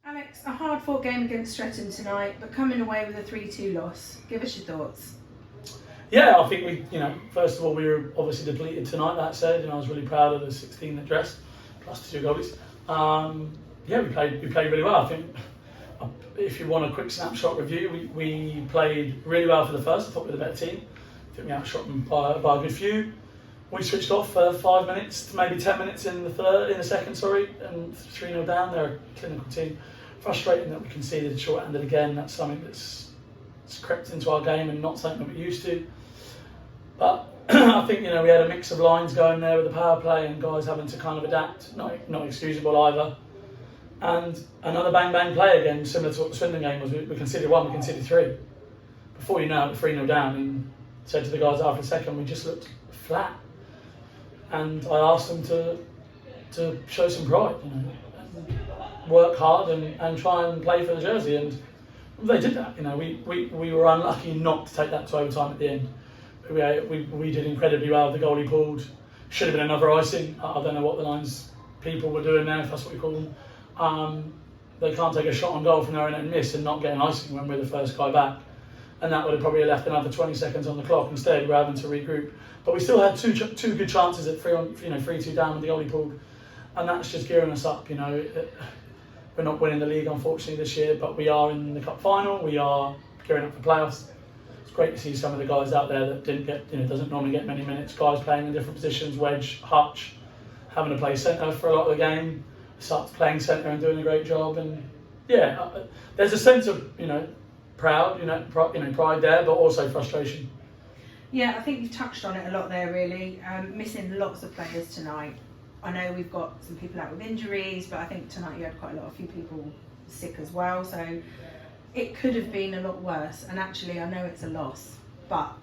Alex, a hard-fought game against Streatham tonight, but coming away with a 3-2 loss. Give us your thoughts. Yeah, I think first of all, we were obviously depleted tonight, that said, and I was really proud of the 16 that dressed, plus the 2 goalies. We played really well. I think if you want a quick snapshot review, we played really well for the first. I thought we were the better team. I think we outshot them by a good few. We switched off for 5 minutes, maybe 10 minutes in the second, and 3-0 down. They're a clinical team. Frustrating that we conceded short-handed again. That's something that's crept into our game and not something that we're used to. But I think we had a mix of lines going there with the power play and guys having to kind of adapt. Not excusable either. And another bang play again, similar to what the Swindon game was. We conceded 1, we conceded 3. Before you know it, we're 3-0 down, and said to the guys after the second, we just looked flat. And I asked them to show some pride, and work hard and try and play for the jersey, and they did that. We were unlucky not to take that to overtime at the end. We did incredibly well. The goalie pulled. Should have been another icing. I don't know what the lines people were doing there, if that's what you call them. They can't take a shot on goal from there and miss and not get an icing when we're the first guy back. And that would have probably left another 20 seconds on the clock. Instead, we're having to regroup. But we still had two good chances at 3-2 down with the goalie pulled. And that's just gearing us up. We're not winning the league, unfortunately, this year, but we are in the cup final. We are gearing up for playoffs. It's great to see some of the guys out there that doesn't normally get many minutes. Guys playing in different positions, Wedge, Hutch, having to play centre for a lot of the game. Starts playing centre and doing a great job. And yeah, there's a sense of pride there, but also frustration. Yeah, I think you've touched on it a lot there, really. Missing lots of players tonight. I know we've got some people out with injuries, but I think tonight you had quite a few people sick as well. So it could have been a lot worse. And actually, I know it's a loss, but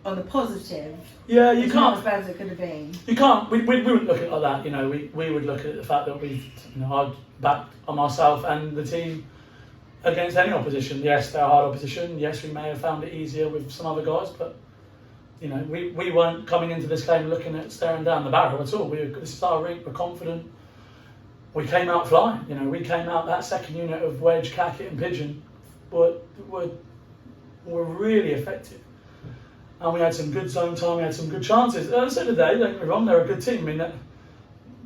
on the positive, it's not as bad as it could have been. You can't. We wouldn't look at it like that. We would look at the fact that I'd backed on myself and the team against any opposition. Yes, they're a hard opposition. Yes, we may have found it easier with some other guys, but we weren't coming into this game looking at staring down the barrel at all. This is our rink. We're confident. We came out flying. We came out, that second unit of Wedge, Cackett, and Pigeon were really effective. And we had some good zone time. We had some good chances. So did they. Don't get me wrong. They're a good team. I mean,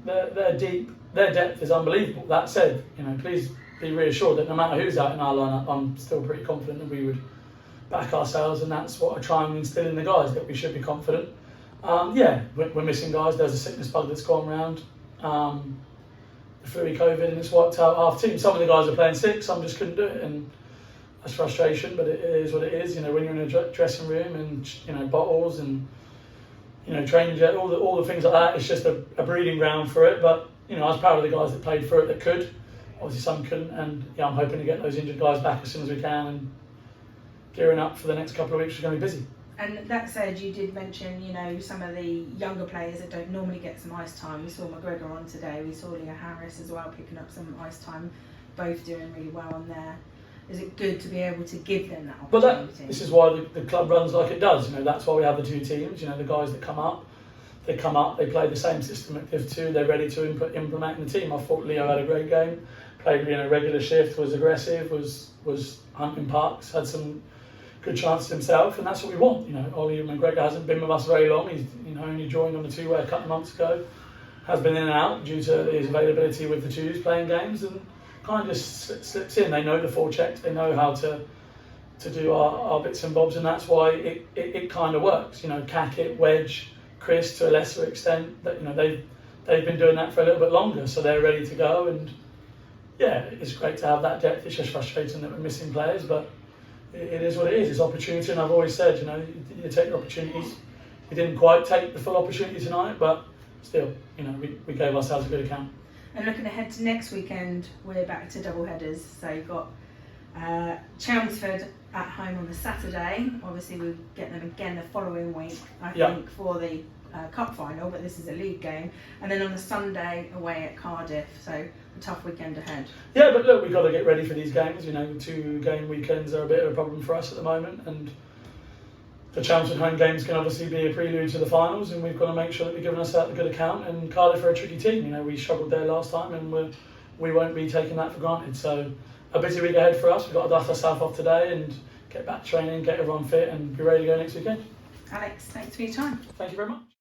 they're deep. Their depth is unbelievable. That said, please be reassured that no matter who's out in our lineup, I'm still pretty confident that we would back ourselves, and that's what I try and instill in the guys, that we should be confident. We're missing guys. There's a sickness bug that's gone round, the flu, COVID, and it's wiped out half the team. Some of the guys are playing sick, some just couldn't do it, and that's frustration, but it is what it is. When you're in a dressing room and bottles and training jet, all the things like that, it's just a breeding ground for it. But I was proud of the guys that played for it that could. Obviously some couldn't, and I'm hoping to get those injured guys back as soon as we can, and gearing up for the next couple of weeks. We're going to be busy. And that said, you did mention, some of the younger players that don't normally get some ice time. We saw McGregor on today. We saw Leah Harris as well picking up some ice time, both doing really well on there. Is it good to be able to give them that opportunity? But this is why the club runs like it does. That's why we have the 2 teams. The guys that come up, they play the same system at Div 2. They're ready to implement in the team. I thought Leo had a great game. Played a regular shift, was aggressive, was hunting parks, had some good chances himself, and that's what we want. Ollie McGregor hasn't been with us very long. He's only joined on the 2-way a couple of months ago. Has been in and out due to his availability with the 2s playing games, and kind of just slips in. They know the forechecks. They know how to do our bits and bobs, and that's why it kind of works. Cackett, Wedge, Chris to a lesser extent. That they've been doing that for a little bit longer, so they're ready to go. And yeah, it's great to have that depth. It's just frustrating that we're missing players, but it is what it is. It's opportunity, and I've always said, you take your opportunities. We didn't quite take the full opportunity tonight, but still, we gave ourselves a good account. And looking ahead to next weekend, we're back to double headers. So you've got Chelmsford at home on the Saturday. Obviously, we'll get them again the following week, I think, for the cup final, but this is a league game. And then on the Sunday, away at Cardiff. So a tough weekend ahead. Yeah, but look, we've got to get ready for these games. 2-game weekends are a bit of a problem for us at the moment, and the Chelmsford home games can obviously be a prelude to the finals, and we've got to make sure that we're giving ourselves a good account. And Cardiff are a tricky team. We struggled there last time, and we're we won't be taking that for granted. So a busy week ahead for us. We've got to dust ourselves off today and get back training, get everyone fit and be ready to go next weekend. Alex, thanks for your time. Thank you very much.